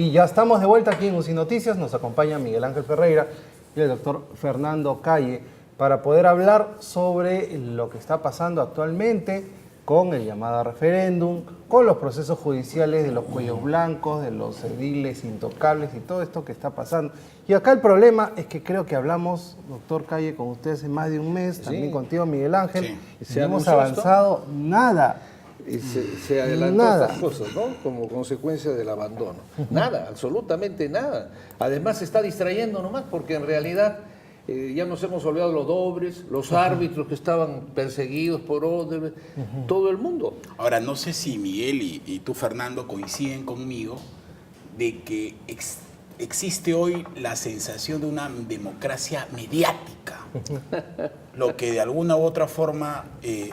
Y ya estamos de vuelta aquí en UCI Noticias. Nos acompaña Miguel Ángel Ferreira y el doctor Fernando Calle para poder hablar sobre lo que está pasando actualmente con el llamado referéndum, con los procesos judiciales de los cuellos blancos, de los ediles intocables y todo esto que está pasando. Y acá el problema es que creo que hablamos, doctor Calle, con ustedes hace más de un mes, también contigo, Miguel Ángel, y no hemos avanzado nada. Y se adelantó estas cosas, ¿no? Como consecuencia del abandono. Nada, absolutamente nada. Además se está distrayendo nomás porque en realidad ya nos hemos olvidado los dobres, los árbitros que estaban perseguidos por Odebrecht, todo el mundo. Ahora, no sé si Miguel y tú, Fernando, coinciden conmigo de que existe hoy la sensación de una democracia mediática, lo que de alguna u otra forma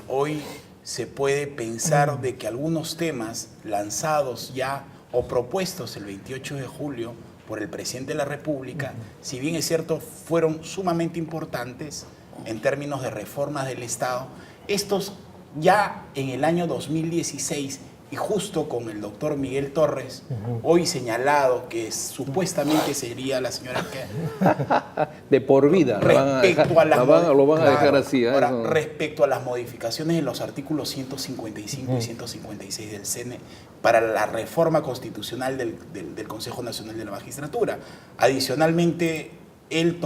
hoy se puede pensar de que algunos temas lanzados ya o propuestos el 28 de julio por el presidente de la República, si bien es cierto, fueron sumamente importantes en términos de reformas del Estado, estos ya en el año 2016 y justo con el doctor Miguel Torres, hoy señalado que supuestamente sería la señora que... De por vida. Lo van a dejar así. Ahora, respecto a las modificaciones en los artículos 155 y 156 del CNE para la reforma constitucional del Consejo Nacional de la Magistratura. Adicionalmente, el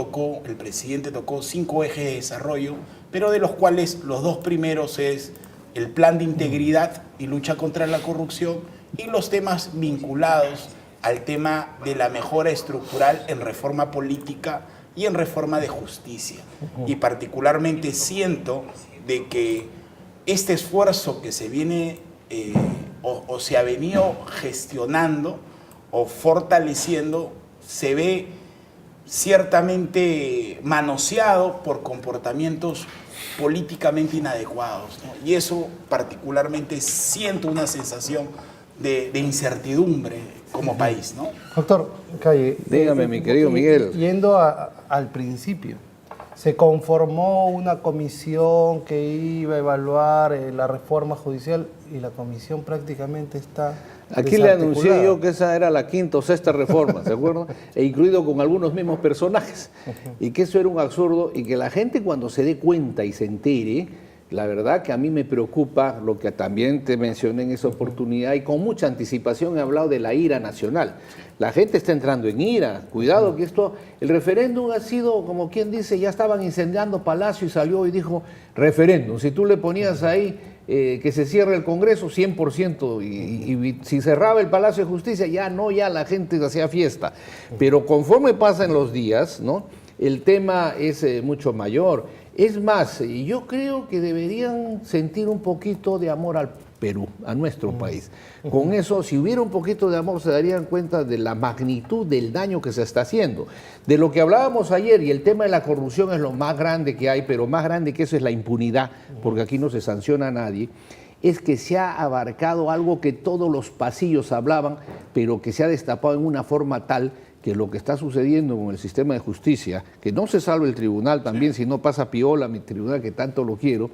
presidente tocó 5 ejes de desarrollo, pero de los cuales los 2 primeros es el plan de integridad y lucha contra la corrupción y los temas vinculados al tema de la mejora estructural en reforma política y en reforma de justicia. Y particularmente siento de que este esfuerzo que se viene o se ha venido gestionando o fortaleciendo se ve ciertamente manoseado por comportamientos políticamente inadecuados, ¿no? Y eso particularmente siento una sensación de incertidumbre como país, ¿no? Doctor Calle, dígame, mi querido Miguel. Yendo al principio, se conformó una comisión que iba a evaluar la reforma judicial y la comisión prácticamente está Aquí le anuncié yo que esa era la 5ª o 6ª reforma, ¿se acuerdan? E incluido con algunos mismos personajes. Y que eso era un absurdo y que la gente cuando se dé cuenta y se entere, la verdad que a mí me preocupa lo que también te mencioné en esa oportunidad y con mucha anticipación he hablado de la ira nacional. La gente está entrando en ira, cuidado que esto, el referéndum ha sido como quien dice, ya estaban incendiando Palacio y salió y dijo referéndum, si tú le ponías ahí que se cierre el Congreso, 100%, y si cerraba el Palacio de Justicia, ya la gente hacía fiesta. Pero conforme pasan los días, ¿no? El tema es mucho mayor. Es más, yo creo que deberían sentir un poquito de amor al Perú, a nuestro país. Con eso, si hubiera un poquito de amor, se darían cuenta de la magnitud del daño que se está haciendo. De lo que hablábamos ayer, y el tema de la corrupción es lo más grande que hay, pero más grande que eso es la impunidad, porque aquí no se sanciona a nadie, es que se ha abarcado algo que todos los pasillos hablaban, pero que se ha destapado en una forma tal que lo que está sucediendo con el sistema de justicia, que no se salve el tribunal también, si no pasa piola, mi tribunal que tanto lo quiero,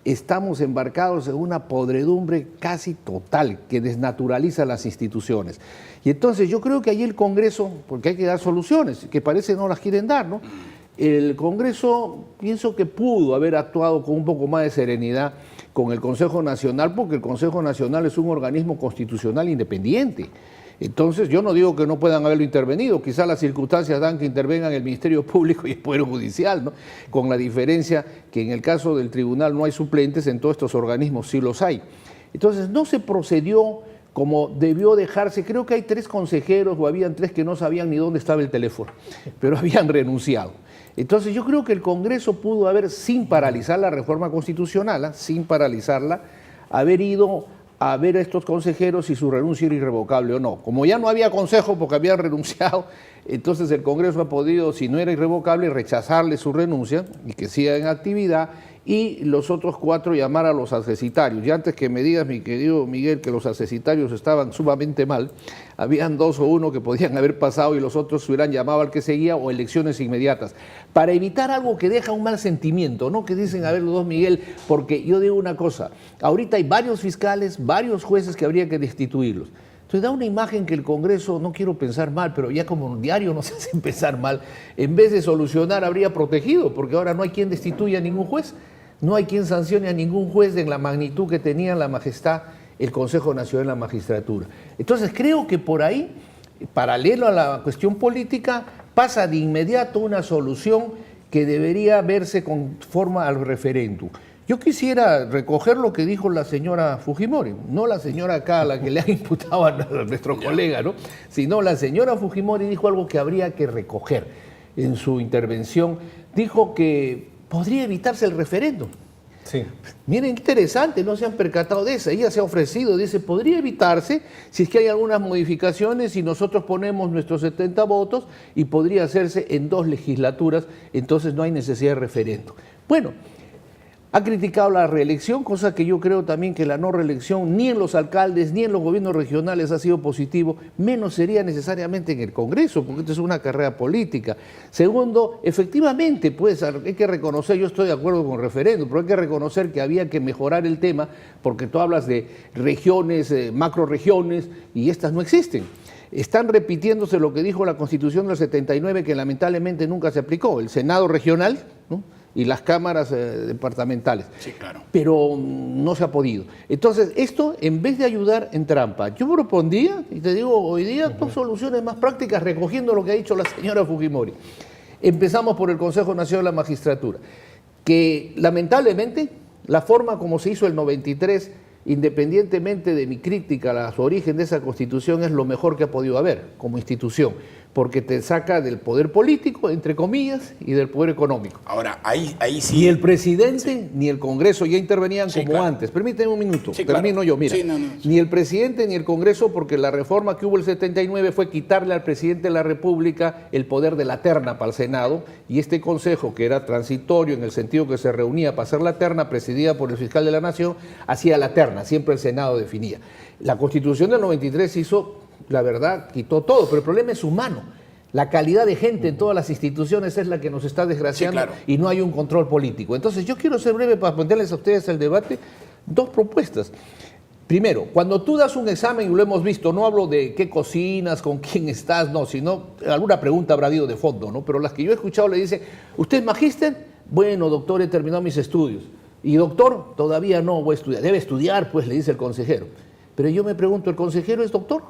estamos embarcados en una podredumbre casi total que desnaturaliza las instituciones. Y entonces yo creo que ahí el Congreso, porque hay que dar soluciones, que parece no las quieren dar, ¿no? El Congreso pienso que pudo haber actuado con un poco más de serenidad con el Consejo Nacional, porque el Consejo Nacional es un organismo constitucional independiente. Entonces, yo no digo que no puedan haberlo intervenido, quizás las circunstancias dan que intervengan el Ministerio Público y el Poder Judicial, ¿no? Con la diferencia que en el caso del tribunal no hay suplentes, en todos estos organismos sí los hay. Entonces, no se procedió como debió dejarse. Creo que hay 3 consejeros o habían 3 que no sabían ni dónde estaba el teléfono, pero habían renunciado. Entonces, yo creo que el Congreso pudo haber, sin paralizar la reforma constitucional, sin paralizarla, haber ido a ver a estos consejeros si su renuncia era irrevocable o no. Como ya no había consejo porque habían renunciado, entonces el Congreso ha podido, si no era irrevocable, rechazarle su renuncia y que siga en actividad, y los otros 4 llamar a los accesitarios. Y antes que me digas, mi querido Miguel, que los accesitarios estaban sumamente mal, habían 2 o 1 que podían haber pasado y los otros se hubieran llamado al que seguía o elecciones inmediatas, para evitar algo que deja un mal sentimiento, ¿no? Que dicen, a ver, los dos, Miguel, porque yo digo una cosa, ahorita hay varios fiscales, varios jueces que habría que destituirlos. Entonces da una imagen que el Congreso, no quiero pensar mal, pero ya como un diario nos hacen pensar mal, en vez de solucionar habría protegido, porque ahora no hay quien destituya a ningún juez, no hay quien sancione a ningún juez en la magnitud que tenía la majestad el Consejo Nacional de la Magistratura. Entonces creo que por ahí, paralelo a la cuestión política, pasa de inmediato una solución que debería verse conforme al referéndum. Yo quisiera recoger lo que dijo la señora Fujimori, no la señora acá a la que le han imputado a nuestro colega, ¿no? Sino la señora Fujimori dijo algo que habría que recoger en su intervención. Dijo que podría evitarse el referéndum. Sí. Miren qué interesante, no se han percatado de eso. Ella se ha ofrecido, dice, podría evitarse si es que hay algunas modificaciones y nosotros ponemos nuestros 70 votos y podría hacerse en 2 legislaturas, entonces no hay necesidad de referéndum. Bueno, ha criticado la reelección, cosa que yo creo también que la no reelección ni en los alcaldes ni en los gobiernos regionales ha sido positivo, menos sería necesariamente en el Congreso, porque esto es una carrera política. Segundo, efectivamente, pues hay que reconocer, yo estoy de acuerdo con el referéndum, pero hay que reconocer que había que mejorar el tema, porque tú hablas de regiones, macroregiones, y estas no existen. Están repitiéndose lo que dijo la Constitución del 79, que lamentablemente nunca se aplicó, el Senado regional, ¿no?, y las cámaras departamentales. Sí, claro. Pero no se ha podido. Entonces, esto, en vez de ayudar en trampa, yo propondría, y te digo, hoy día, 2 soluciones más prácticas, recogiendo lo que ha dicho la señora Fujimori. Empezamos por el Consejo Nacional de la Magistratura, que lamentablemente, la forma como se hizo el 93, independientemente de mi crítica a su origen de esa Constitución, es lo mejor que ha podido haber como institución, porque te saca del poder político, entre comillas, y del poder económico. Ahora, ahí sí. Ni el presidente ni el Congreso ya intervenían como claro. antes. Permíteme un minuto, Sí, claro. termino yo, mira. Sí, no. Ni el presidente ni el Congreso, porque la reforma que hubo el 79 fue quitarle al presidente de la República el poder de la terna para el Senado, y este Consejo, que era transitorio en el sentido que se reunía para hacer la terna, presidida por el fiscal de la Nación, hacía la terna, siempre el Senado definía. La Constitución del 93 hizo, la verdad, quitó todo, pero el problema es humano. La calidad de gente en todas las instituciones es la que nos está desgraciando, Sí, claro. y no hay un control político. Entonces yo quiero ser breve para ponerles a ustedes el debate 2 propuestas. Primero, cuando tú das un examen, y lo hemos visto, no hablo de qué cocinas, con quién estás, no, sino alguna pregunta habrá habido de fondo, ¿no? Pero las que yo he escuchado le dice, ¿usted es magíster? Bueno, doctor, he terminado mis estudios. Y doctor, todavía no voy a estudiar. Debe estudiar, pues, le dice el consejero. Pero yo me pregunto, ¿el consejero es doctor?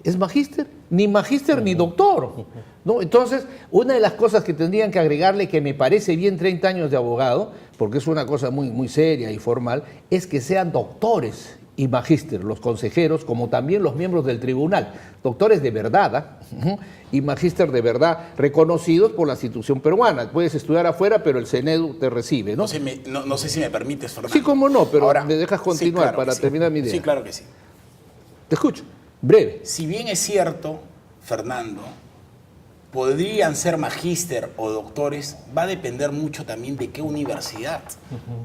¿Es magíster? Ni magíster ni doctor, ¿no? Entonces, una de las cosas que tendrían que agregarle, que me parece bien 30 años de abogado, porque es una cosa muy, muy seria y formal, es que sean doctores y magíster, los consejeros, como también los miembros del tribunal, doctores de verdad, y magíster de verdad, reconocidos por la institución peruana. Puedes estudiar afuera, pero el CNEDU te recibe, ¿no? No sé si me permites, Fernando. Sí, cómo no, pero Ahora, me dejas continuar sí, claro para que sí. terminar mi idea. Sí, claro que sí. Te escucho, breve. Si bien es cierto, Fernando, podrían ser magíster o doctores, va a depender mucho también de qué universidad.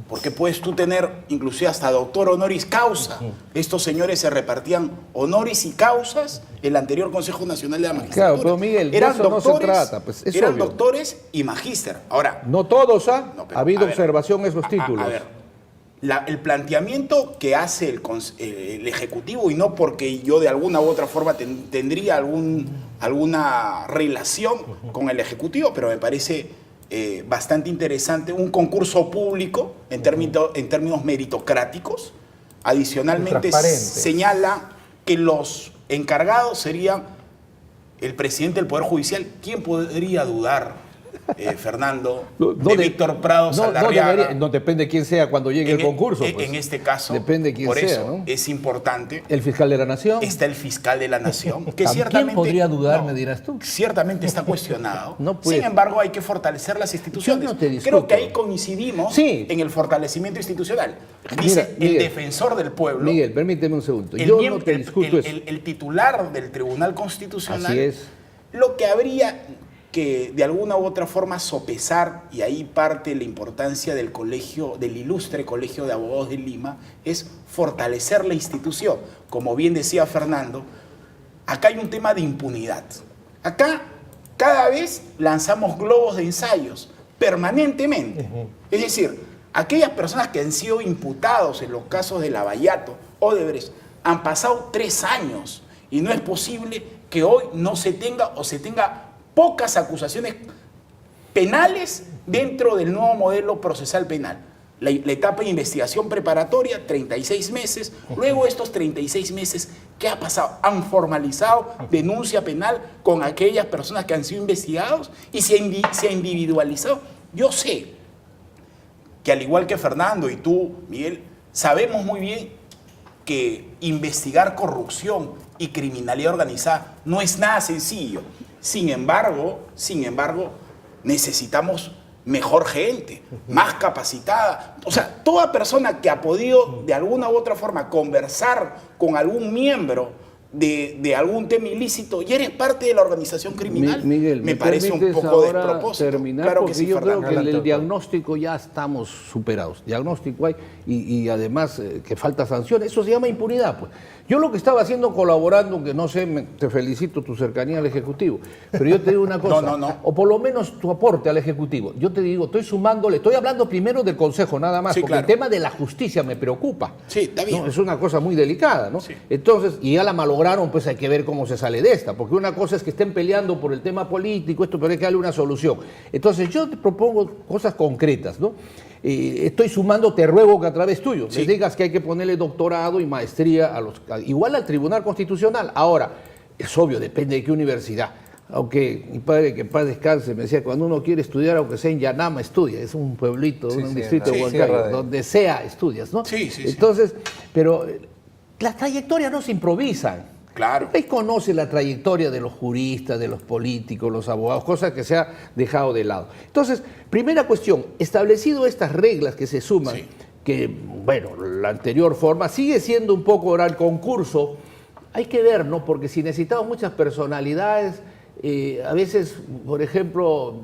Porque puedes tú tener inclusive hasta doctor honoris causa. Estos señores se repartían honoris y causas en el anterior Consejo Nacional de la Magistratura. Claro, pero Miguel, de eso no se trata, pues, es eran obvio. doctores y magíster. Ahora, No todos, No, pero, ha habido a ver, observación en esos a títulos. ver, el planteamiento que hace el Ejecutivo, y no porque yo de alguna u otra forma tendría alguna relación con el Ejecutivo, pero me parece bastante interesante, un concurso público en términos meritocráticos. Adicionalmente señala que los encargados serían el presidente del Poder Judicial. ¿Quién podría dudar, Fernando, de Víctor Prado Saldarriaga? No depende de quién sea cuando llegue el concurso. Pues. En este caso, depende de quién por sea, eso ¿no? es importante. El fiscal de la Nación. Está el fiscal de la Nación, que ¿Quién ciertamente podría dudar, me dirás tú? Ciertamente está cuestionado. No puede. Sin embargo, hay que fortalecer las instituciones. Yo no te discuto. Creo que ahí coincidimos en el fortalecimiento institucional. Dice Mira, Miguel, el defensor del pueblo. Miguel, permíteme un segundo. Yo no te discuto eso. El titular del Tribunal Constitucional. Así es. Lo que habría que de alguna u otra forma sopesar, y ahí parte la importancia del ilustre Colegio de Abogados de Lima, es fortalecer la institución. Como bien decía Fernando, acá hay un tema de impunidad. Acá cada vez lanzamos globos de ensayos permanentemente. Es decir, aquellas personas que han sido imputados en los casos de Lavallato, Odebrecht, Han pasado 3 años y no es posible que hoy no se tenga o se tenga pocas acusaciones penales dentro del nuevo modelo procesal penal. La etapa de investigación preparatoria, 36 meses. Luego estos 36 meses, ¿qué ha pasado? Han formalizado denuncia penal con aquellas personas que han sido investigados y se ha individualizado. Yo sé que al igual que Fernando y tú, Miguel, sabemos muy bien que investigar corrupción y criminalidad organizada no es nada sencillo. Sin embargo, necesitamos mejor gente, más capacitada. O sea, toda persona que ha podido de alguna u otra forma conversar con algún miembro de algún tema ilícito y eres parte de la organización criminal, Miguel, me parece un poco despropósito. Terminar, claro porque que sí, yo creo Fernando. que el diagnóstico ya estamos superados. Diagnóstico hay y además que falta sanción. Eso se llama impunidad, pues. Yo lo que estaba haciendo colaborando, que no sé, te felicito tu cercanía al Ejecutivo, pero yo te digo una cosa, No. o por lo menos tu aporte al Ejecutivo. Yo te digo, estoy sumándole, estoy hablando primero del Consejo nada más, Sí, porque claro. el tema de la justicia me preocupa. Sí, está bien. ¿No? Es una cosa muy delicada, ¿no? Sí. Entonces, y ya la malograron, pues hay que ver cómo se sale de esta, porque una cosa es que estén peleando por el tema político, esto, pero hay que darle una solución. Entonces, yo te propongo cosas concretas, ¿no? Estoy sumando, te ruego que a través tuyo Sí. les digas que hay que ponerle doctorado y maestría igual al Tribunal Constitucional. Ahora, es obvio, depende de qué universidad. Aunque mi padre, que en paz descanse, me decía, cuando uno quiere estudiar, aunque sea en Yanama, estudia. Es un pueblito, Sí, un sí, distrito de sí, Huancayo, Sierra de- donde sea estudias, ¿no? Sí. Entonces, pero las trayectorias no se improvisan. Claro. El país conoce la trayectoria de los juristas, de los políticos, los abogados, cosas que se ha dejado de lado. Entonces, primera cuestión, establecido estas reglas que se suman, Sí. que, bueno, la anterior forma sigue siendo un poco ahora el concurso, hay que ver, ¿no? Porque si necesitamos muchas personalidades, a veces, por ejemplo,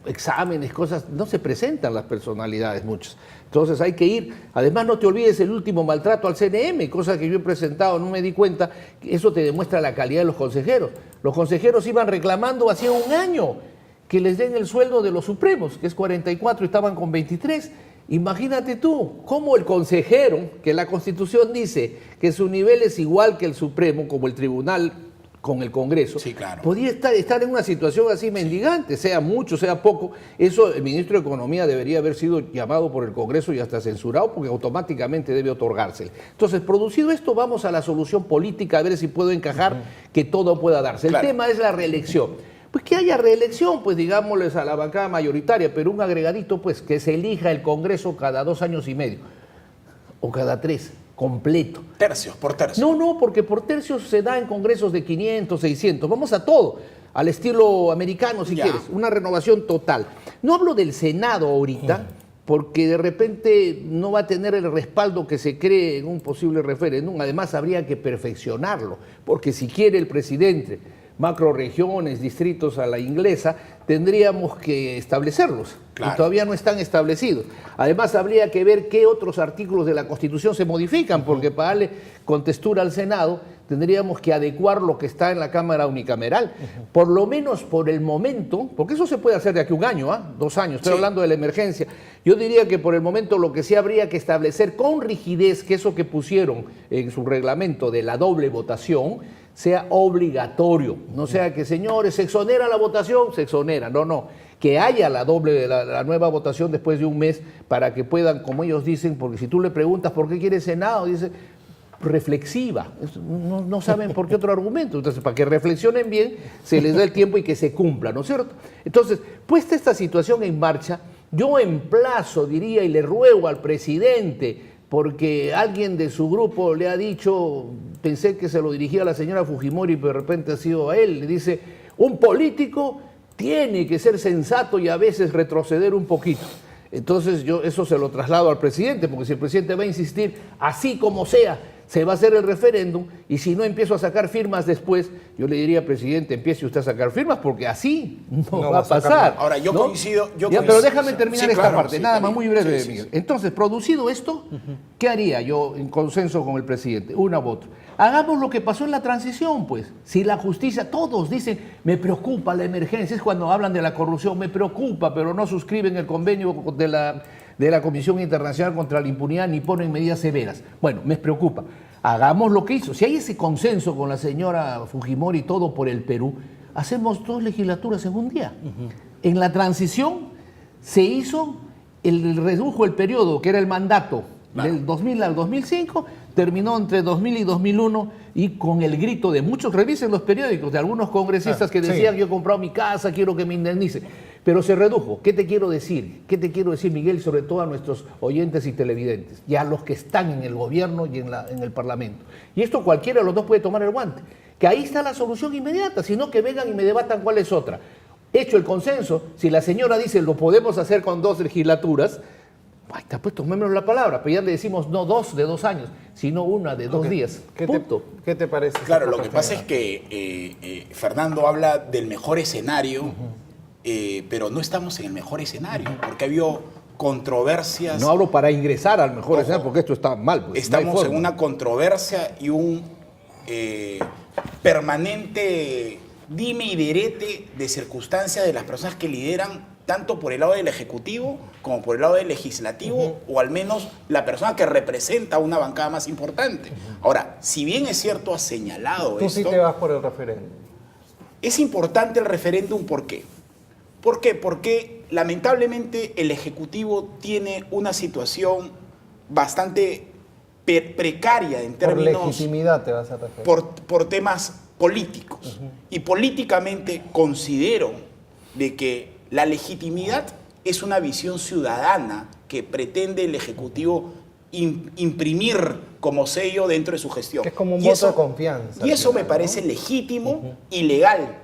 exámenes, cosas, no se presentan las personalidades muchas. Entonces hay que ir. Además, no te olvides el último maltrato al CNM, cosa que yo he presentado, no me di cuenta. Eso te demuestra la calidad de los consejeros. Los consejeros iban reclamando hacía un año que les den el sueldo de los supremos, que es 44 y estaban con 23. Imagínate tú, cómo el consejero, que la Constitución dice que su nivel es igual que el Supremo, como el Tribunal con el Congreso, Sí, claro. podría estar en una situación así mendigante, sea mucho, sea poco. Eso el ministro de Economía debería haber sido llamado por el Congreso y hasta censurado, porque automáticamente debe otorgársele. Entonces, producido esto, vamos a la solución política, a ver si puedo encajar que todo pueda darse. El Claro. tema es la reelección. Pues que haya reelección, pues digámosles a la bancada mayoritaria, pero un agregadito, pues que se elija el Congreso cada 2 años y medio, o cada 3, completo. Tercios, por tercios. No, porque por tercios se da en congresos de 500, 600. Vamos a todo, al estilo americano, si Ya. quieres. Una renovación total. No hablo del Senado ahorita, porque de repente no va a tener el respaldo que se cree en un posible referéndum. Además, habría que perfeccionarlo, porque si quiere el presidente macroregiones, distritos a la inglesa, tendríamos que establecerlos. Claro. Y todavía no están establecidos. Además, habría que ver qué otros artículos de la Constitución se modifican, porque para darle contextura al Senado tendríamos que adecuar lo que está en la Cámara Unicameral. Por lo menos por el momento, porque eso se puede hacer de aquí a un año, 2 años, estoy Sí. hablando de la emergencia. Yo diría que por el momento lo que sí habría que establecer con rigidez, que eso que pusieron en su reglamento de la doble votación, sea obligatorio. No sea que, señores, se exonera la votación, se exonera. No. Que haya la doble, la nueva votación después de un mes para que puedan, como ellos dicen, porque si tú le preguntas por qué quiere Senado, dice reflexiva. No saben por qué otro argumento. Entonces, para que reflexionen bien, se les da el tiempo y que se cumpla, ¿no es cierto? Entonces, puesta esta situación en marcha, yo emplazo, diría, y le ruego al presidente, porque alguien de su grupo le ha dicho, pensé que se lo dirigía a la señora Fujimori, pero de repente ha sido a él, le dice, un político tiene que ser sensato y a veces retroceder un poquito. Entonces yo eso se lo traslado al presidente, porque si el presidente va a insistir, así como sea, se va a hacer el referéndum, y si no empiezo a sacar firmas después, yo le diría, presidente, empiece usted a sacar firmas, porque así no va a sacar pasar. Ahora, yo ¿no? coincido. Pero déjame terminar Sí, esta claro, parte, sí, nada está más, muy bien. breve, Sí, Miguel. sí. Entonces, producido esto, ¿qué haría yo en consenso con el presidente? Una u otra. Hagamos lo que pasó en la transición, pues. Si la justicia, todos dicen, me preocupa la emergencia, es cuando hablan de la corrupción, me preocupa, pero no suscriben el convenio de la Comisión Internacional contra la Impunidad ni ponen medidas severas. Bueno, me preocupa. hagamos lo que hizo. Si hay ese consenso con la señora Fujimori y todo por el Perú, hacemos 2 legislaturas en un día. En la transición se hizo, redujo el periodo, que era el mandato, del 2000 al 2005, terminó entre 2000 y 2001 y con el grito de muchos, revisen los periódicos, de algunos congresistas que decían, yo he comprado mi casa, quiero que me indemnice. Pero se redujo. ¿Qué te quiero decir? ¿Qué te quiero decir, Miguel, sobre todo a nuestros oyentes y televidentes? Y a los que están en el gobierno y en el Parlamento. Y esto cualquiera de los dos puede tomar el guante. Que ahí está la solución inmediata, sino que vengan y me debatan cuál es otra. Hecho el consenso, si la señora dice lo podemos hacer con 2 legislaturas, ahí está, pues tomémonos la palabra, pero ya le decimos no 2 de 2 años, sino una de 2 días. Punto. ¿Qué te parece? Claro, lo que pasa es que Fernando habla del mejor escenario, pero no estamos en el mejor escenario, porque ha habido controversias. No hablo para ingresar al mejor escenario, porque esto está mal. Pues, estamos en una controversia y un permanente dime y direte de circunstancias de las personas que lideran tanto por el lado del Ejecutivo como por el lado del Legislativo, o al menos la persona que representa una bancada más importante. Ahora, si bien es cierto, ha señalado Tú esto... sí te vas por el referéndum. Es importante el referéndum, ¿por qué? ¿Por qué? Porque lamentablemente el Ejecutivo tiene una situación bastante precaria en términos... Por legitimidad te vas a referir. Por temas políticos. Y políticamente considero de que la legitimidad es una visión ciudadana que pretende el Ejecutivo imprimir como sello dentro de su gestión. Que es como un voto de confianza. Y eso me parece legítimo y legal,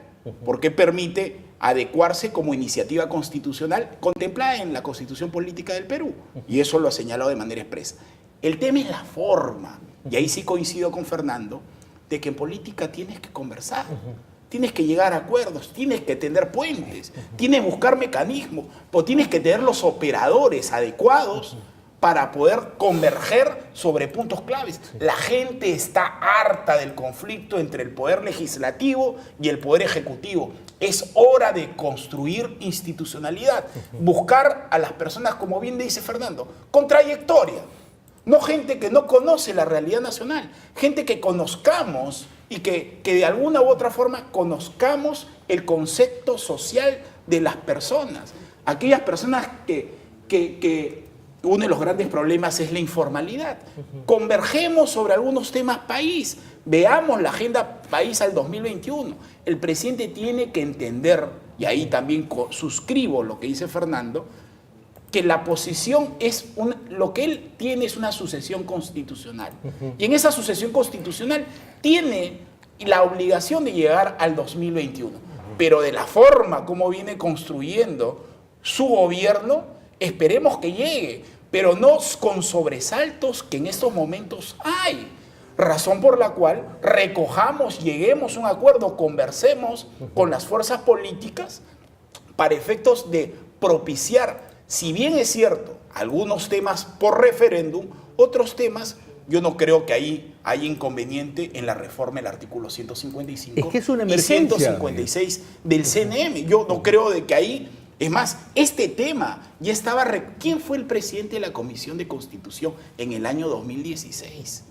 porque permite adecuarse como iniciativa constitucional contemplada en la Constitución Política del Perú. Y eso lo ha señalado de manera expresa. El tema es la forma, y ahí sí coincido con Fernando, de que en política tienes que conversar. Tienes que llegar a acuerdos, tienes que tender puentes, tienes que buscar mecanismos, o tienes que tener los operadores adecuados para poder converger sobre puntos claves. La gente está harta del conflicto entre el poder legislativo y el poder ejecutivo. Es hora de construir institucionalidad, buscar a las personas, como bien dice Fernando, con trayectoria. No gente que no conoce la realidad nacional, gente que conozcamos y que de alguna u otra forma conozcamos el concepto social de las personas. Aquellas personas que uno de los grandes problemas es la informalidad. Convergemos sobre algunos temas país, veamos la agenda país al 2021. El presidente tiene que entender, y ahí también suscribo lo que dice Fernando, que la posición es lo que él tiene es una sucesión constitucional. Y en esa sucesión constitucional tiene la obligación de llegar al 2021. Pero de la forma como viene construyendo su gobierno, esperemos que llegue, pero no con sobresaltos que en estos momentos hay. Razón por la cual recojamos, lleguemos a un acuerdo, conversemos con las fuerzas políticas para efectos de propiciar. Si bien es cierto, algunos temas por referéndum, otros temas, yo no creo que ahí haya inconveniente en la reforma del artículo 155 es que es una y emergencia, 156 del CNM. Yo no creo de que ahí, es más, este tema ya estaba... ¿Quién fue el presidente de la Comisión de Constitución en el año 2016?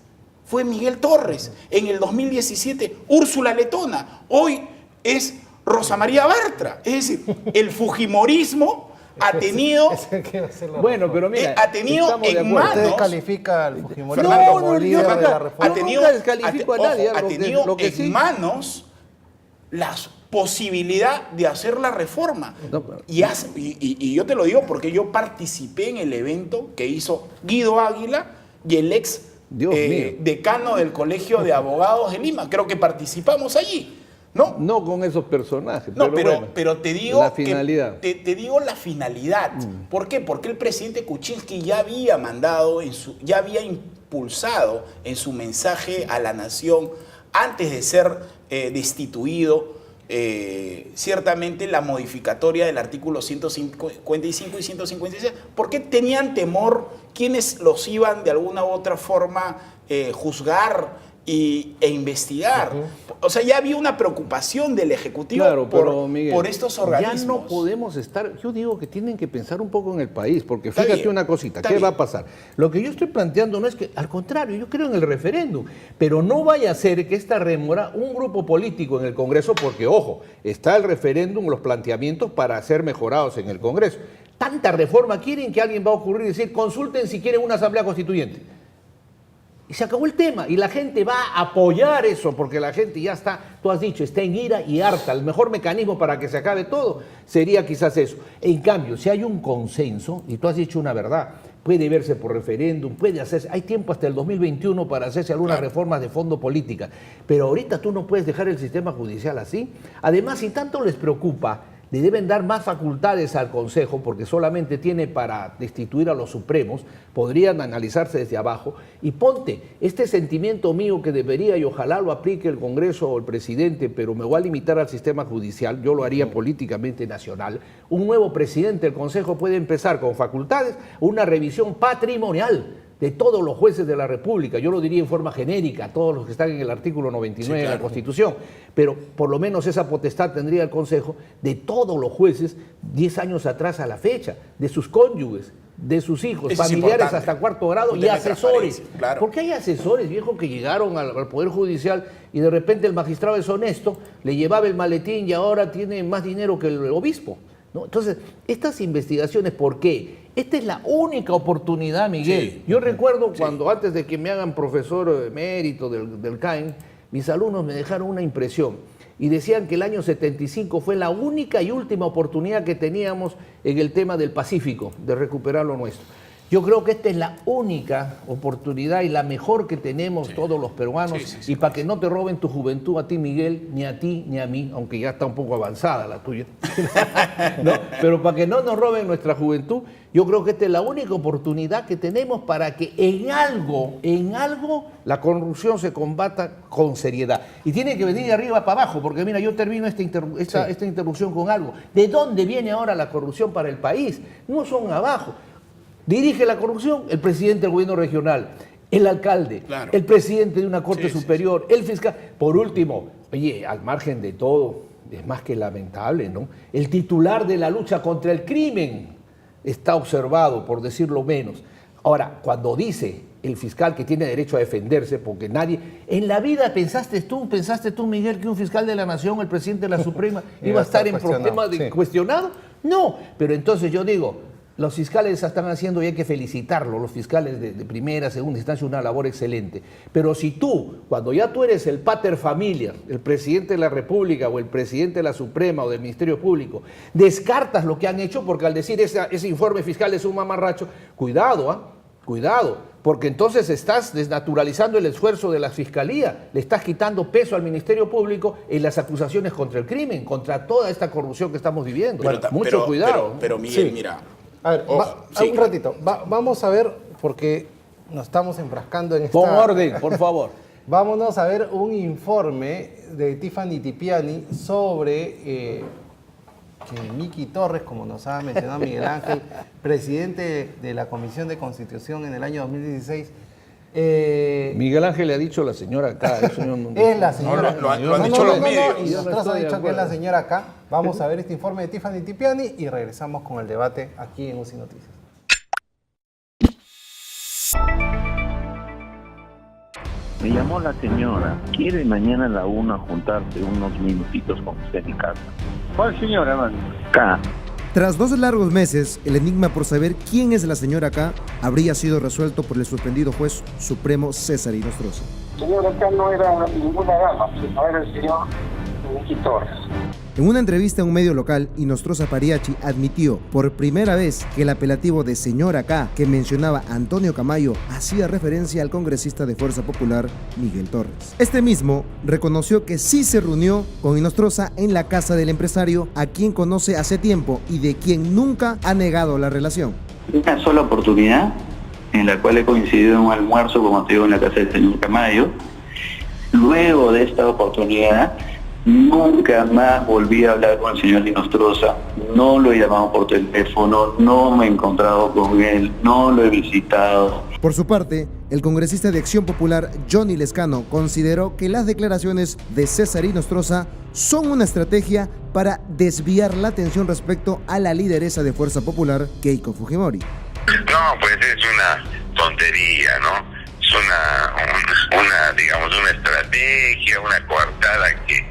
Fue Miguel Torres. En el 2017, Úrsula Letona. Hoy es Rosa María Bartra. Es decir, el fujimorismo ha tenido... Bueno, pero mira, ha tenido en manos... ¿Usted descalifica al fujimorismo Fernando, como líder de la reforma? Ha tenido en manos la posibilidad de hacer la reforma. Y yo te lo digo porque yo participé en el evento que hizo Guido Águila y el ex decano del Colegio de Abogados de Lima. Creo que participamos allí. No con esos personajes. No, pero te digo la finalidad. Te digo la finalidad. ¿Por qué? Porque el presidente Kuczynski ya había mandado, ya había impulsado en su mensaje a la nación, antes de ser destituido, ciertamente la modificatoria del artículo 155 y 156. ¿Por qué tenían temor quienes los iban de alguna u otra forma juzgar e investigar? o sea, ya había una preocupación del Ejecutivo Claro, pero, Miguel, por estos organismos. Ya no podemos estar, yo digo que tienen que pensar un poco en el país, porque Está fíjate bien, una cosita, está ¿qué bien. va a pasar? Lo que yo estoy planteando no es que, al contrario, yo creo en el referéndum, pero no vaya a ser que esta remora un grupo político en el Congreso, porque ojo, está el referéndum, los planteamientos para ser mejorados en el Congreso. Tanta reforma quieren que alguien va a ocurrir y decir, consulten si quieren una asamblea constituyente. Y se acabó el tema, y la gente va a apoyar eso, porque la gente ya está, tú has dicho, está en ira y harta. El mejor mecanismo para que se acabe todo sería quizás eso. En cambio, si hay un consenso, y tú has dicho una verdad, puede verse por referéndum, puede hacerse, hay tiempo hasta el 2021 para hacerse algunas reformas de fondo política, pero ahorita tú no puedes dejar el sistema judicial así. Además, si tanto les preocupa, le deben dar más facultades al Consejo, porque solamente tiene para destituir a los supremos, podrían analizarse desde abajo, y ponte este sentimiento mío que debería, y ojalá lo aplique el Congreso o el presidente, pero me voy a limitar al sistema judicial, yo lo haría políticamente nacional. Un nuevo presidente del Consejo puede empezar con facultades, una revisión patrimonial de todos los jueces de la República, yo lo diría en forma genérica, todos los que están en el artículo 99 de la Constitución, pero por lo menos esa potestad tendría el Consejo de todos los jueces 10 años atrás a la fecha, de sus cónyuges, de sus hijos, Eso es familiares importante. hasta cuarto grado Un y tema de asesores. transparencia, claro. Porque hay asesores, viejo, que llegaron al Poder Judicial y de repente el magistrado es honesto, le llevaba el maletín y ahora tiene más dinero que el obispo, ¿no? Entonces, estas investigaciones, ¿por qué? Esta es la única oportunidad, Miguel. Sí. Yo recuerdo cuando antes de que me hagan profesor emérito del CAEN, mis alumnos me dejaron una impresión y decían que el año 75 fue la única y última oportunidad que teníamos en el tema del Pacífico, de recuperar lo nuestro. Yo creo que esta es la única oportunidad y la mejor que tenemos todos los peruanos. Y para que no te roben tu juventud a ti, Miguel, ni a ti, ni a mí, aunque ya está un poco avanzada la tuya, ¿no? Pero para que no nos roben nuestra juventud, yo creo que esta es la única oportunidad que tenemos para que en algo, la corrupción se combata con seriedad. Y tiene que venir de arriba para abajo, porque mira, yo termino esta interrupción con algo. ¿De dónde viene ahora la corrupción para el país? No son abajo. Dirige la corrupción el presidente del gobierno regional, el alcalde, el presidente de una corte superior, el fiscal. Por último, oye, al margen de todo, es más que lamentable, ¿no? El titular de la lucha contra el crimen está observado, por decirlo menos. Ahora, cuando dice el fiscal que tiene derecho a defenderse, porque nadie... En la vida pensaste tú, Miguel, que un fiscal de la Nación, el presidente de la Suprema, iba a estar en problemas de cuestionado. No, pero entonces yo digo... Los fiscales están haciendo, y hay que felicitarlos, los fiscales de primera, segunda instancia, una labor excelente. Pero si tú, cuando ya tú eres el pater familias, el presidente de la República o el presidente de la Suprema o del Ministerio Público, descartas lo que han hecho, porque al decir ese informe fiscal es un mamarracho, cuidado, cuidado, porque entonces estás desnaturalizando el esfuerzo de la Fiscalía, le estás quitando peso al Ministerio Público en las acusaciones contra el crimen, contra toda esta corrupción que estamos viviendo. Mucho cuidado. Pero Miguel, mira... A ver, un ratito, vamos a ver, porque nos estamos enfrascando en esta... Pon orden, por favor. Vámonos a ver un informe de Tiffany Tipiani sobre que Miki Torres, como nos ha mencionado Miguel Ángel, presidente de la Comisión de Constitución en el año 2016. Miguel Ángel le ha dicho a la señora acá. Es la señora. No, lo han dicho los medios. Y nosotros han dicho que es la señora acá. Vamos a ver este informe de Tiffany Tipiani y regresamos con el debate aquí en UCI Noticias. Me llamó la señora. ¿Quiere mañana a la 1 juntarse unos minutitos con usted en mi casa? ¿Cuál señora, hermano? K. Tras 2 largos meses, el enigma por saber quién es la señora K habría sido resuelto por el suspendido juez supremo César Inostroza. Señora K no era ninguna dama, sino era el señor Miki Torres. En una entrevista a un medio local, Inostroza Pariachi admitió por primera vez que el apelativo de señora K que mencionaba Antonio Camayo hacía referencia al congresista de Fuerza Popular, Miguel Torres. Este mismo reconoció que sí se reunió con Inostroza en la casa del empresario, a quien conoce hace tiempo y de quien nunca ha negado la relación. Una sola oportunidad en la cual he coincidido en un almuerzo, como te digo, en la casa del señor Camayo. Luego de esta oportunidad, nunca más volví a hablar con el señor Inostroza, no lo he llamado por teléfono, no me he encontrado con él, no lo he visitado. Por su parte, El congresista de Acción Popular, Johnny Lescano, consideró que las declaraciones de César Inostroza son una estrategia para desviar la atención respecto a la lideresa de Fuerza Popular, Keiko Fujimori. No, pues es una tontería, ¿no? Es digamos, una estrategia, una coartada que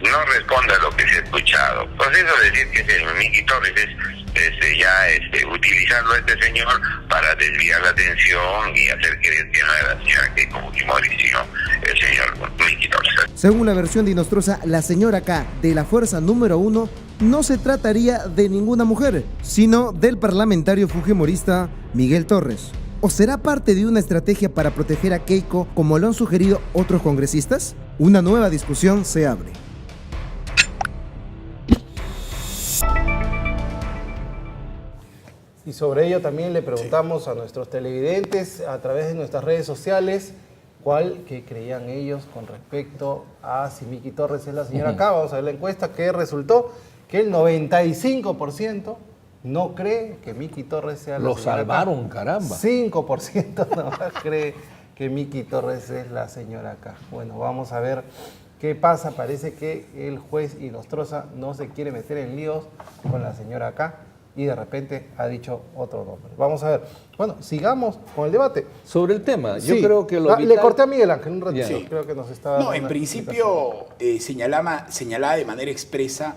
no responde a lo que se ha escuchado. Pues eso de decir que es el Miki Torres es utilizarlo a este señor para desviar la atención y hacer creer que no era la señora Keiko Fujimori, sino el señor Miki Torres. Según la versión de Inostroza, la señora K de la fuerza número 1 no se trataría de ninguna mujer, sino del parlamentario fujimorista Miguel Torres. ¿O será parte de una estrategia para proteger a Keiko como lo han sugerido otros congresistas? Una nueva discusión se abre. Y sobre ello también le preguntamos a nuestros televidentes a través de nuestras redes sociales qué creían ellos con respecto a si Miki Torres es la señora K. Vamos a ver la encuesta que resultó que el 95% no cree que Miki Torres sea la señora K. Lo salvaron, caramba. 5% nomás cree que Miki Torres es la señora K. Bueno, vamos a ver qué pasa. Parece que el juez Inostroza no se quiere meter en líos con la señora K y de repente ha dicho otro nombre. Vamos a ver. Bueno, sigamos con el debate. Sobre el tema, yo Sí. creo que lo vital... Le corté a Miguel Ángel un ratito. Sí. Creo que nos estaba... No, en principio señalaba de manera expresa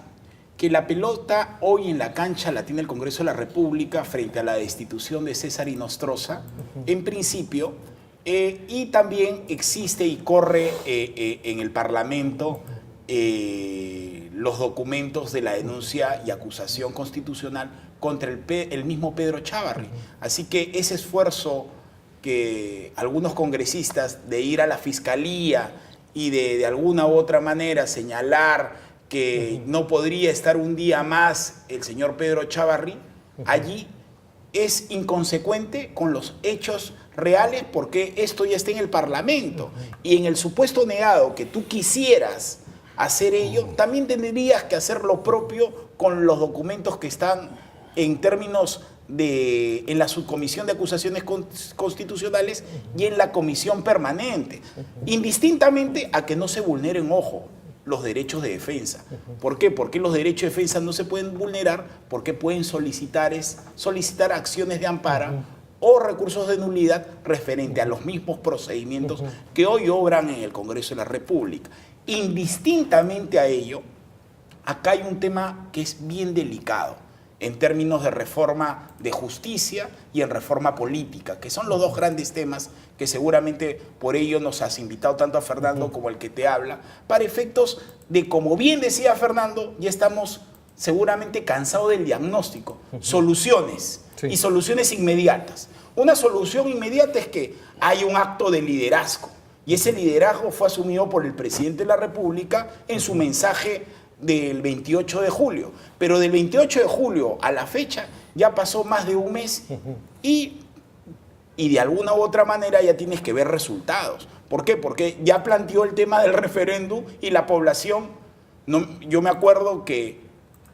que la pelota hoy en la cancha la tiene el Congreso de la República frente a la destitución de César Inostroza, en principio, y también existe y corre en el Parlamento los documentos de la denuncia y acusación constitucional contra el mismo Pedro Chávarri. Así que ese esfuerzo que algunos congresistas de ir a la Fiscalía y de alguna u otra manera señalar que no podría estar un día más el señor Pedro Chávarri allí es inconsecuente con los hechos reales, porque esto ya está en el Parlamento. Y en el supuesto negado que tú quisieras hacer ello, también tendrías que hacer lo propio con los documentos que están en términos en la subcomisión de acusaciones constitucionales y en la comisión permanente, indistintamente a que no se vulneren, ojo, los derechos de defensa. ¿Por qué? Porque los derechos de defensa no se pueden vulnerar, porque pueden solicitar acciones de amparo o recursos de nulidad referente a los mismos procedimientos que hoy obran en el Congreso de la República. Indistintamente a ello, acá hay un tema que es bien delicado en términos de reforma de justicia y en reforma política, que son los dos grandes temas que seguramente por ello nos has invitado tanto a Fernando como el que te habla, para efectos de, como bien decía Fernando, ya estamos seguramente cansados del diagnóstico, soluciones, y soluciones inmediatas. Una solución inmediata es que hay un acto de liderazgo, y ese liderazgo fue asumido por el presidente de la República en su mensaje del 28 de julio. Pero del 28 de julio a la fecha ya pasó más de un mes y de alguna u otra manera ya tienes que ver resultados. ¿Por qué? Porque ya planteó el tema del referéndum y la población, yo me acuerdo que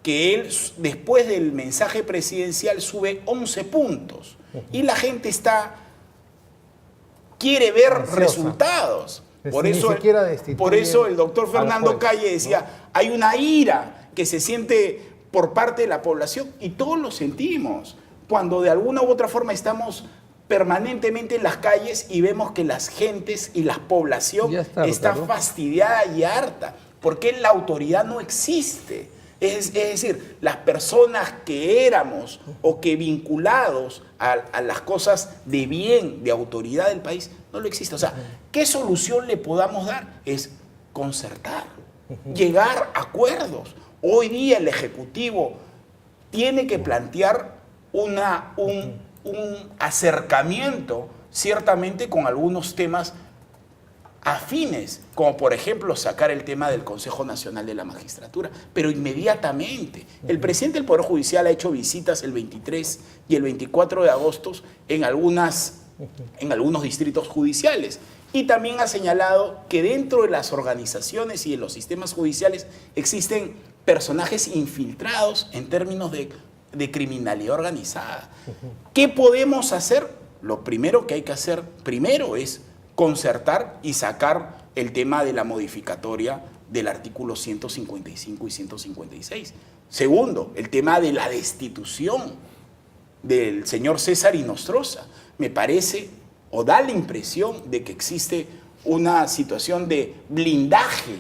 él después del mensaje presidencial sube 11 puntos y la gente quiere ver resultados. Por eso el doctor Fernando Calle decía, hay una ira que se siente por parte de la población y todos lo sentimos cuando de alguna u otra forma estamos permanentemente en las calles y vemos que las gentes y la población está fastidiada y harta, porque la autoridad no existe. Es decir, las personas que éramos o que vinculados a las cosas de bien, de autoridad del país, no lo existe. O sea, ¿qué solución le podamos dar? Es concertar, llegar a acuerdos. Hoy día el Ejecutivo tiene que plantear un acercamiento, ciertamente con algunos temas afines, como por ejemplo sacar el tema del Consejo Nacional de la Magistratura, pero inmediatamente. El presidente del Poder Judicial ha hecho visitas el 23 y el 24 de agosto en algunos distritos judiciales y también ha señalado que dentro de las organizaciones y de los sistemas judiciales existen personajes infiltrados en términos de criminalidad organizada. ¿Qué podemos hacer? lo primero que hay que hacer primero es concertar y sacar el tema de la modificatoria del artículo 155 y 156. Segundo, el tema de la destitución del señor César Inostroza. Me parece o da la impresión de que existe una situación de blindaje,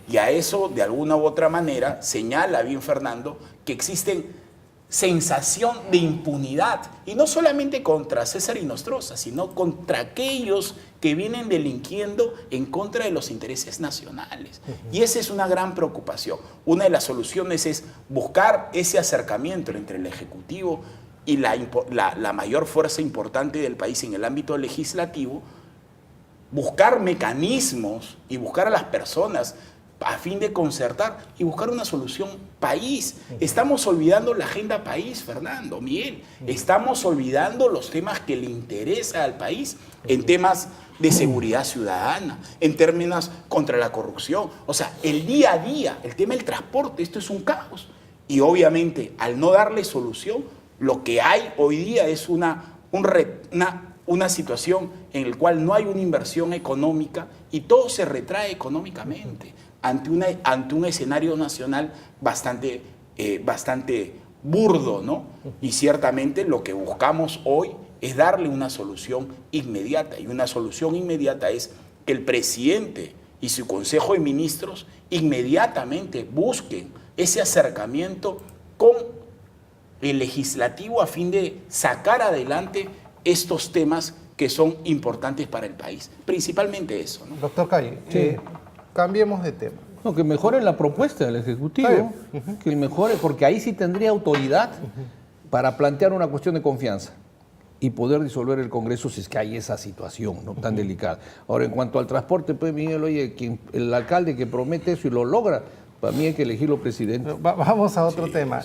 y a eso de alguna u otra manera señala bien Fernando que existen sensación de impunidad, y no solamente contra César Inostroza, sino contra aquellos que vienen delinquiendo en contra de los intereses nacionales. Y esa es una gran preocupación. Una de las soluciones es buscar ese acercamiento entre el Ejecutivo y la mayor fuerza importante del país en el ámbito legislativo, buscar mecanismos y buscar a las personas a fin de concertar y buscar una solución país. Estamos olvidando la agenda país, Fernando, Miguel. Estamos olvidando los temas que le interesa al país en temas de seguridad ciudadana, en términos contra la corrupción. O sea, el día a día, el tema del transporte, esto es un caos. Y obviamente, al no darle solución, lo que hay hoy día es una situación en la cual no hay una inversión económica y todo se retrae económicamente ante un escenario nacional bastante burdo, ¿no? Y ciertamente lo que buscamos hoy es darle una solución inmediata, y una solución inmediata es que el presidente y su Consejo de Ministros inmediatamente busquen ese acercamiento con el legislativo a fin de sacar adelante estos temas que son importantes para el país. Principalmente eso, ¿no? Doctor Calle, Sí. Cambiemos de tema. No, que mejoren la propuesta del Ejecutivo, que mejore, porque ahí sí tendría autoridad para plantear una cuestión de confianza y poder disolver el Congreso si es que hay esa situación, ¿no?, tan delicada. Ahora, en cuanto al transporte, pues Miguel, oye, el alcalde que promete eso y lo logra, para mí hay que elegirlo presidente. Vamos a otro tema.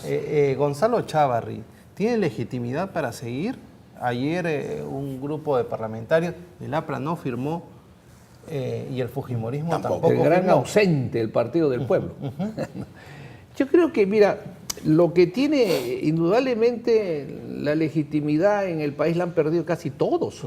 Gonzalo Chávarri, ¿tiene legitimidad para seguir? Ayer un grupo de parlamentarios, el APRA no firmó y el Fujimorismo tampoco El gran firmó. ausente del Partido del Pueblo. Yo creo que, mira, lo que tiene indudablemente la legitimidad en el país la han perdido casi todos,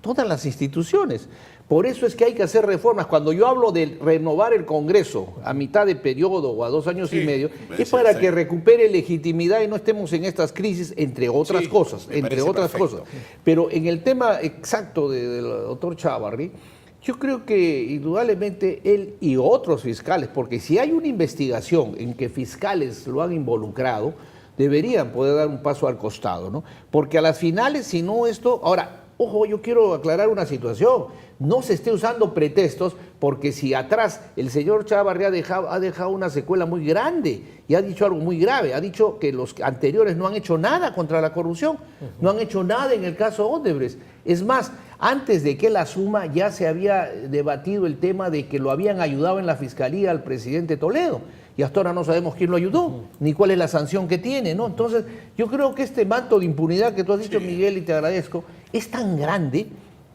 todas las instituciones. Por eso es que hay que hacer reformas. Cuando yo hablo de renovar el Congreso a mitad de periodo o a 2 años y medio, es para que recupere legitimidad y no estemos en estas crisis, entre otras cosas, entre otras cosas. Pero en el tema exacto del doctor Chávarri, yo creo que indudablemente él y otros fiscales, porque si hay una investigación en que fiscales lo han involucrado, deberían poder dar un paso al costado, ¿no? Porque a las finales, si no esto... Ahora, ojo, yo quiero aclarar una situación. No se esté usando pretextos, porque si atrás el señor Chávarri ha dejado una secuela muy grande y ha dicho algo muy grave, ha dicho que los anteriores no han hecho nada contra la corrupción, no han hecho nada en el caso Odebrecht. Es más, antes de que él asuma ya se había debatido el tema de que lo habían ayudado en la fiscalía al presidente Toledo. Y hasta ahora no sabemos quién lo ayudó, ni cuál es la sanción que tiene, ¿no? Entonces, yo creo que este manto de impunidad que tú has dicho, Miguel, y te agradezco, es tan grande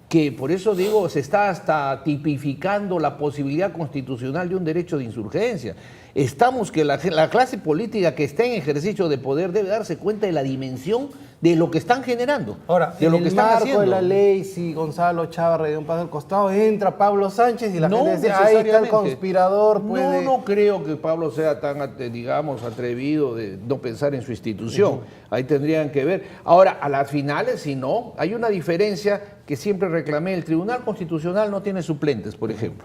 que por eso digo, se está hasta tipificando la posibilidad constitucional de un derecho de insurgencia. Estamos que la clase política que está en ejercicio de poder debe darse cuenta de la dimensión de lo que están generando. Ahora, de en lo que el están marco haciendo. de la ley, si Gonzalo Chávarri de un paso al costado, entra Pablo Sánchez y la No gente dice, ahí está el necesariamente. conspirador, puede... No creo que Pablo sea tan, digamos, atrevido de no pensar en su institución. Ahí tendrían que ver. Ahora, a las finales, si no, hay una diferencia que siempre reclamé. El Tribunal Constitucional no tiene suplentes, por ejemplo.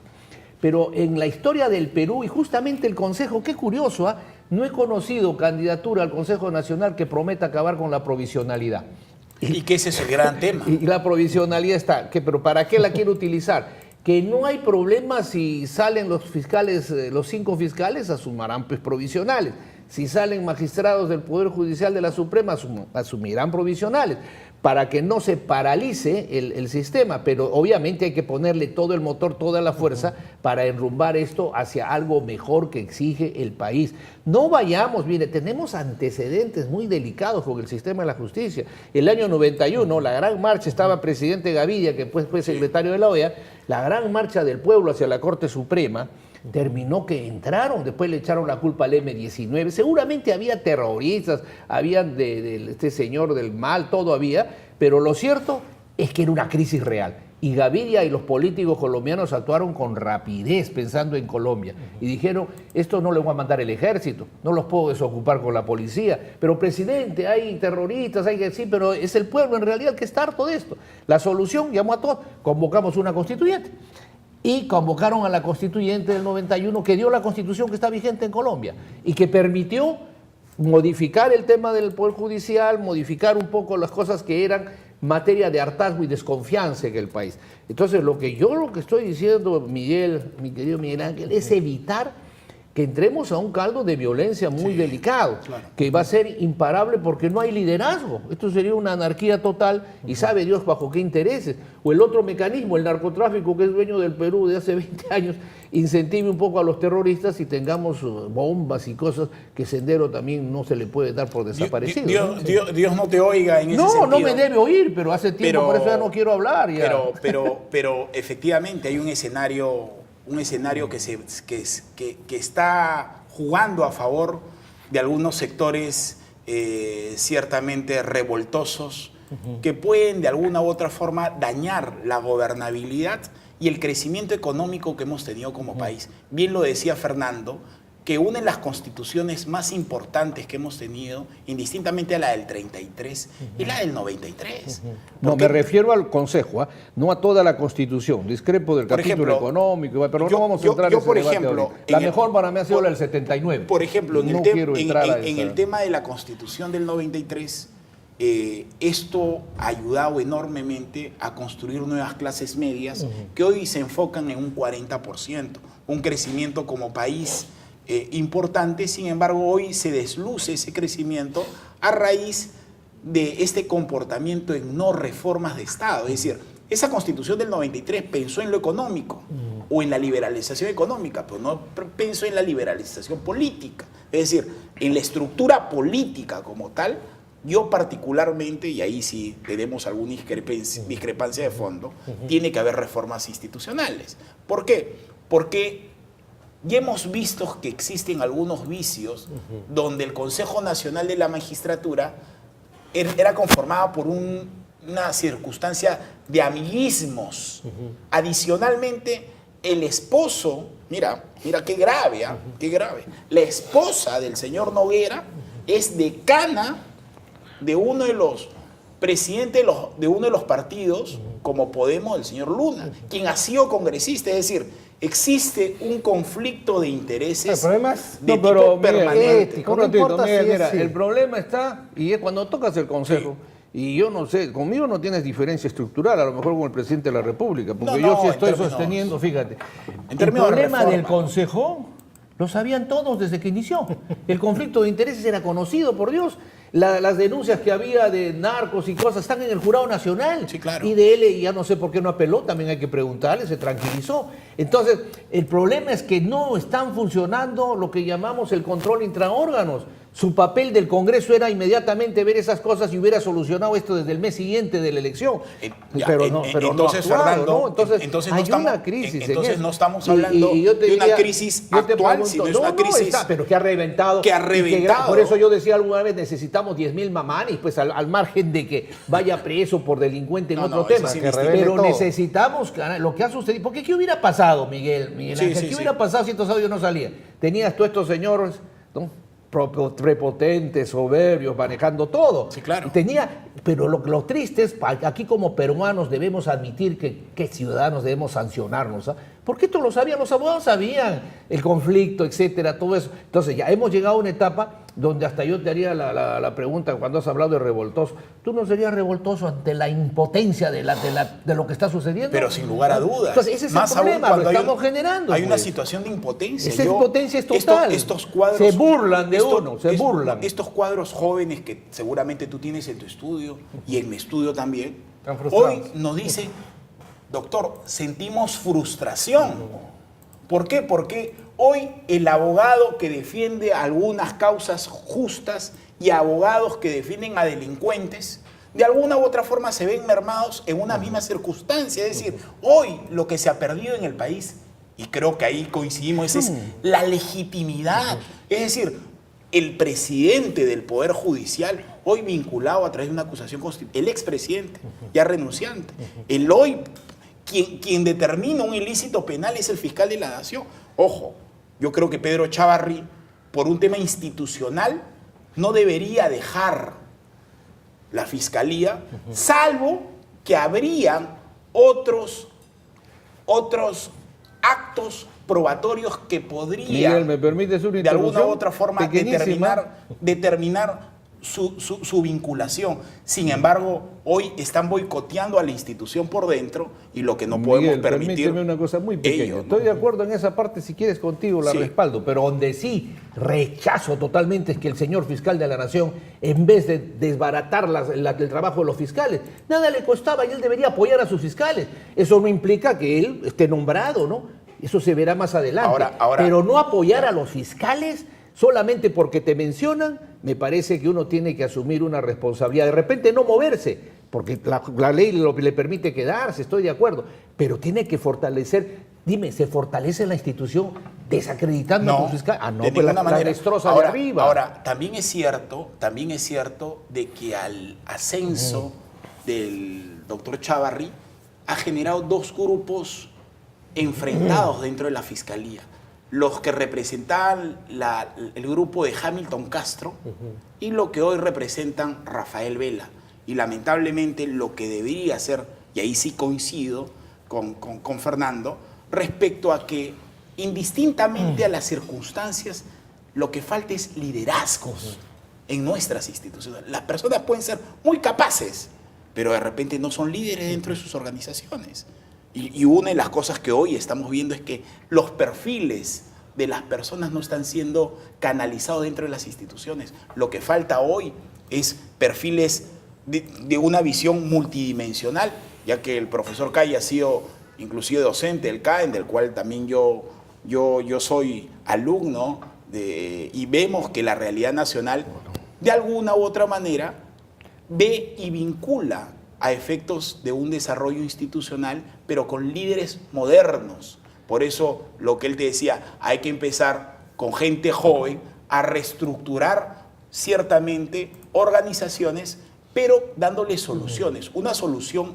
Pero en la historia del Perú, y justamente el Consejo, qué curioso, no he conocido candidatura al Consejo Nacional que prometa acabar con la provisionalidad. Y que ese es el gran tema. Y la provisionalidad está, pero ¿para qué la quiere utilizar? Que no hay problema si salen los fiscales, los 5 fiscales, asumirán pues provisionales. Si salen magistrados del Poder Judicial de la Suprema, asumirán provisionales, para que no se paralice el sistema. Pero obviamente hay que ponerle todo el motor, toda la fuerza para enrumbar esto hacia algo mejor que exige el país. No vayamos, mire, tenemos antecedentes muy delicados con el sistema de la justicia. El año 91, la gran marcha, estaba presidente Gavidia, que después fue secretario de la OEA, la gran marcha del pueblo hacia la Corte Suprema, terminó que entraron, después le echaron la culpa al M-19, seguramente había terroristas, había de este señor del mal, todo había, pero lo cierto es que era una crisis real. Y Gaviria y los políticos colombianos actuaron con rapidez pensando en Colombia. Y dijeron, esto no le voy a mandar el ejército, no los puedo desocupar con la policía. Pero presidente, hay terroristas, hay que sí, pero es el pueblo en realidad el que está harto de esto. La solución, llamó a todos, convocamos una constituyente. Y convocaron a la constituyente del 91 que dio la constitución que está vigente en Colombia y que permitió modificar el tema del Poder Judicial, modificar un poco las cosas que eran materia de hartazgo y desconfianza en el país. Entonces, lo que estoy diciendo, Miguel, mi querido Miguel Ángel, es evitar que entremos a un caldo de violencia muy delicado, que va a ser imparable porque no hay liderazgo. Esto sería una anarquía total y sabe Dios bajo qué intereses. O el otro mecanismo, el narcotráfico, que es dueño del Perú de hace 20 años, incentive un poco a los terroristas y tengamos bombas y cosas que Sendero también no se le puede dar por desaparecido. Dios no te oiga en ese sentido. No me debe oír, pero hace tiempo, por eso ya no quiero hablar. Ya. Pero efectivamente hay un escenario que está jugando a favor de algunos sectores ciertamente revoltosos, que pueden de alguna u otra forma dañar la gobernabilidad y el crecimiento económico que hemos tenido como país. Bien lo decía Fernando, que una de las constituciones más importantes que hemos tenido, indistintamente a la del 33, es la del 93. No, me refiero al Consejo, no a toda la Constitución. Discrepo del capítulo económico, pero no vamos a entrar en ese debate ahorita. La mejor para mí ha sido la del 79. Por ejemplo, en el tema de la Constitución del 93, esto ha ayudado enormemente a construir nuevas clases medias que hoy se enfocan en un 40%, un crecimiento como país importante. Sin embargo, hoy se desluce ese crecimiento a raíz de este comportamiento en no reformas de Estado. Es decir, esa Constitución del 93 pensó en lo económico o en la liberalización económica, pero no pensó en la liberalización política. Es decir, en la estructura política como tal. Yo particularmente, y ahí sí tenemos alguna discrepancia de fondo, tiene que haber reformas institucionales. ¿Por qué? Porque ya hemos visto que existen algunos vicios donde el Consejo Nacional de la Magistratura era conformado por una circunstancia de amiguismos. Adicionalmente, el esposo, mira qué grave, qué grave. La esposa del señor es decana de uno de los presidentes de uno de los partidos, como Podemos, el señor Luna, quien ha sido congresista. Es decir, existe un conflicto de intereses de tipo permanente. El problema está, y es cuando tocas el Consejo, y yo no sé, conmigo no tienes diferencia estructural, a lo mejor con el presidente de la República, porque yo sí estoy sosteniendo, fíjate, el problema del Consejo lo sabían todos desde que inició. El conflicto de intereses era conocido, por Dios. Las denuncias que había de narcos y cosas están en el Jurado Nacional. Sí, claro. Y de él, ya no sé por qué no apeló, también hay que preguntarle, se tranquilizó. Entonces, el problema es que no están funcionando lo que llamamos el control intraórganos. Su papel del Congreso era inmediatamente ver esas cosas y hubiera solucionado esto desde el mes siguiente de la elección. Entonces, no actuaron, Fernando, ¿no? Entonces hay una crisis. Entonces no estamos hablando de una crisis actual, sino es una crisis pero que ha reventado. Que ha reventado. Por eso yo decía alguna vez, necesitamos 10.000 mamanis, pues al margen de que vaya preso por delincuente en otro tema. Sí, pero necesitamos lo que ha sucedido. Porque ¿qué hubiera pasado, Miguel Ángel? ¿Qué hubiera pasado si estos audios no salían? Tenías tú estos señores, ¿no?, prepotentes, soberbios, manejando todo. Sí, claro. Pero lo triste es, aquí como peruanos debemos admitir que ciudadanos debemos sancionarnos. Porque esto lo sabían, los abogados sabían el conflicto, etcétera, todo eso. Entonces ya hemos llegado a una etapa donde hasta yo te haría la pregunta cuando has hablado de revoltoso. ¿Tú no serías revoltoso ante la impotencia de lo que está sucediendo? Pero sin lugar a dudas. Entonces ese es el problema, lo estamos generando. Hay una situación de impotencia. Esa impotencia es total. Estos cuadros, se burlan de uno, se burlan. Estos cuadros jóvenes que seguramente tú tienes en tu estudio y en mi estudio también, están frustrados. Hoy nos dicen, doctor, sentimos frustración. ¿Por qué? Porque hoy el abogado que defiende algunas causas justas y abogados que defienden a delincuentes, de alguna u otra forma se ven mermados en una misma circunstancia. Es decir, hoy lo que se ha perdido en el país, y creo que ahí coincidimos, es la legitimidad. Es decir, el presidente del Poder Judicial hoy vinculado a través de una acusación constitucional, el expresidente, ya renunciante. El hoy, quien determina un ilícito penal es el fiscal de la nación. Ojo, yo creo que Pedro Chávarri, por un tema institucional, no debería dejar la fiscalía, salvo que habrían otros actos probatorios que podrían, Miguel, ¿me permites una de alguna u interrupción? otra forma Pequeñísima. determinar su vinculación. Sin embargo, hoy están boicoteando a la institución por dentro y lo que no podemos Miguel, permitir. permíteme una cosa muy pequeña. ello, ¿no? Estoy de acuerdo en esa parte, si quieres contigo la Sí. respaldo, pero donde sí rechazo totalmente es que el señor fiscal de la Nación, en vez de desbaratar el trabajo de los fiscales, nada le costaba y él debería apoyar a sus fiscales. Eso no implica que él esté nombrado, ¿no? Eso se verá más adelante. Ahora- pero no apoyar a los fiscales solamente porque te mencionan, me parece que uno tiene que asumir una responsabilidad. De repente no moverse, porque la ley le permite quedarse, estoy de acuerdo, pero tiene que fortalecer. Dime, ¿se fortalece la institución desacreditando a tu fiscal? Ah, no, de pues ninguna la manera. destroza Ahora, de arriba. Ahora, también es cierto de que al ascenso del doctor Chávarri ha generado dos grupos enfrentados dentro de la fiscalía. Los que representaban el grupo de Hamilton Castro y lo que hoy representan Rafael Vela. Y lamentablemente lo que debería ser, y ahí sí coincido con Fernando, respecto a que indistintamente a las circunstancias, lo que falta es liderazgos en nuestras instituciones. Las personas pueden ser muy capaces, pero de repente no son líderes dentro de sus organizaciones. Y una de las cosas que hoy estamos viendo es que los perfiles de las personas no están siendo canalizados dentro de las instituciones. Lo que falta hoy es perfiles de una visión multidimensional, ya que el profesor Calle ha sido inclusive docente del CAEN, del cual también yo soy alumno, y vemos que la realidad nacional, de alguna u otra manera, ve y vincula a efectos de un desarrollo institucional, pero con líderes modernos. Por eso, lo que él te decía, hay que empezar con gente joven a reestructurar ciertamente organizaciones, pero dándole soluciones. Una solución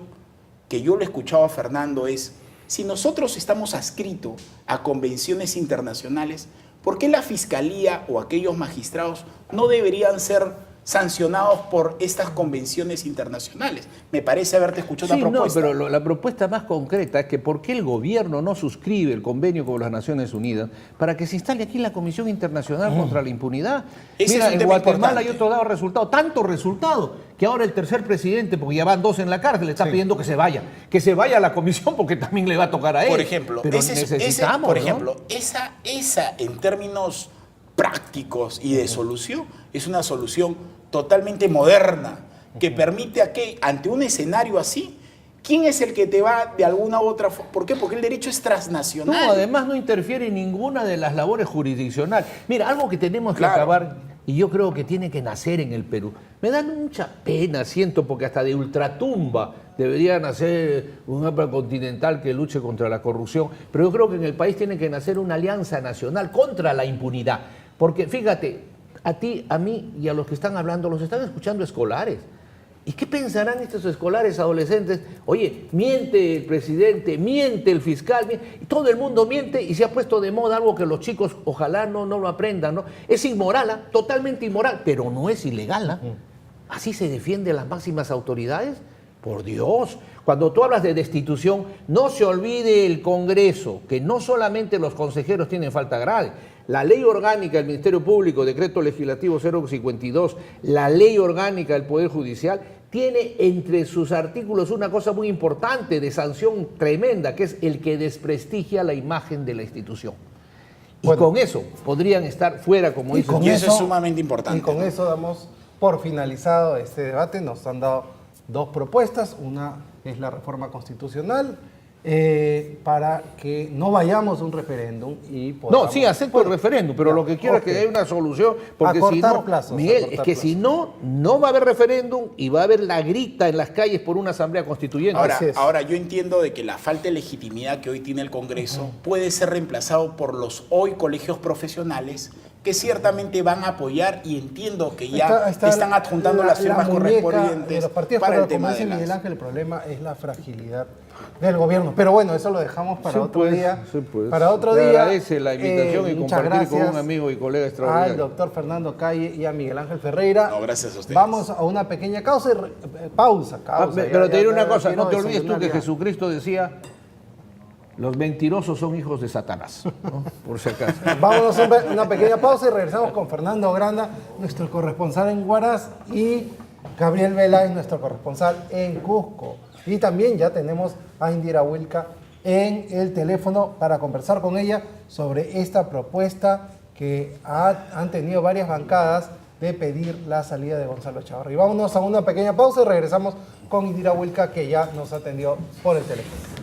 que yo le escuchaba a Fernando es, si nosotros estamos adscritos a convenciones internacionales, ¿por qué la fiscalía o aquellos magistrados no deberían ser sancionados por estas convenciones internacionales? Me parece haberte escuchado una propuesta. No, pero la propuesta más concreta es que ¿por qué el gobierno no suscribe el convenio con las Naciones Unidas para que se instale aquí la Comisión Internacional contra la Impunidad? Ese Mira, es un en tema Guatemala importante. hay otro dado resultado, tanto resultado, que ahora el tercer presidente, porque ya van 2 en la cárcel, le está pidiendo que se vaya a la comisión porque también le va a tocar a él. Por ejemplo, pero necesitamos, por ¿no? ejemplo, esa en términos prácticos y de solución, es una solución totalmente moderna, que permite a que, ante un escenario así, ¿quién es el que te va de alguna u otra forma? ¿Por qué? Porque el derecho es transnacional. No, además no interfiere en ninguna de las labores jurisdiccionales. Mira, algo que tenemos que Claro. acabar, y yo creo que tiene que nacer en el Perú. Me da mucha pena, siento, porque hasta de ultratumba debería nacer un mapa continental que luche contra la corrupción, pero yo creo que en el país tiene que nacer una alianza nacional contra la impunidad. Porque fíjate, a ti, a mí y a los que están hablando, los están escuchando escolares. ¿Y qué pensarán estos escolares adolescentes? Oye, miente el presidente, miente el fiscal, y todo el mundo miente y se ha puesto de moda algo que los chicos ojalá no lo aprendan, ¿no? Es inmoral, totalmente inmoral, pero no es ilegal. ¿Así se defienden las máximas autoridades? Por Dios, cuando tú hablas de destitución, no se olvide el Congreso, que no solamente los consejeros tienen falta grave. La ley orgánica del Ministerio Público, decreto legislativo 052, la ley orgánica del Poder Judicial, tiene entre sus artículos una cosa muy importante de sanción tremenda, que es el que desprestigia la imagen de la institución. Y Bueno, con eso podrían estar fuera, como dice. Y eso es sumamente importante. Y con ¿no? eso damos por finalizado este debate. Nos han dado 2 propuestas. Una es la reforma constitucional para que no vayamos a un referéndum y podamos... No, sí, acepto el referéndum, pero lo que quiero es que haya una solución, porque si Acortar no, plazos, Miguel, acortar es que plazos. si no, no va a haber referéndum y va a haber la grita en las calles por una asamblea constituyente. Así es. Ahora, yo entiendo de que la falta de legitimidad que hoy tiene el Congreso puede ser reemplazado por los hoy colegios profesionales que ciertamente van a apoyar y entiendo que ya están adjuntando las firmas correspondientes de los partidos, para pero el tema como dice de Miguel Ángel, el problema es la fragilidad del gobierno. Pero bueno, eso lo dejamos para otro día. Sí, pues. Para otro Le día. agradece la invitación y muchas compartir con un gracias amigo y colega al extraordinario. doctor Fernando Calle y a Miguel Ángel Ferreira. No, gracias a ustedes. Vamos a una pequeña pausa. Pausa. Pero te diré una cosa, no te quiero olvides tú que desayunar ya. Jesucristo decía, los mentirosos son hijos de Satanás, ¿no? Por si acaso. Vámonos a una pequeña pausa y regresamos con Fernando Granda, nuestro corresponsal en Huaraz, y Gabriel Veláez, nuestro corresponsal en Cusco. Y también ya tenemos a Indira Wilca en el teléfono para conversar con ella sobre esta propuesta que han tenido varias bancadas de pedir la salida de Gonzalo Echavarri. Vámonos a una pequeña pausa y regresamos con Indira Wilca, que ya nos atendió por el teléfono.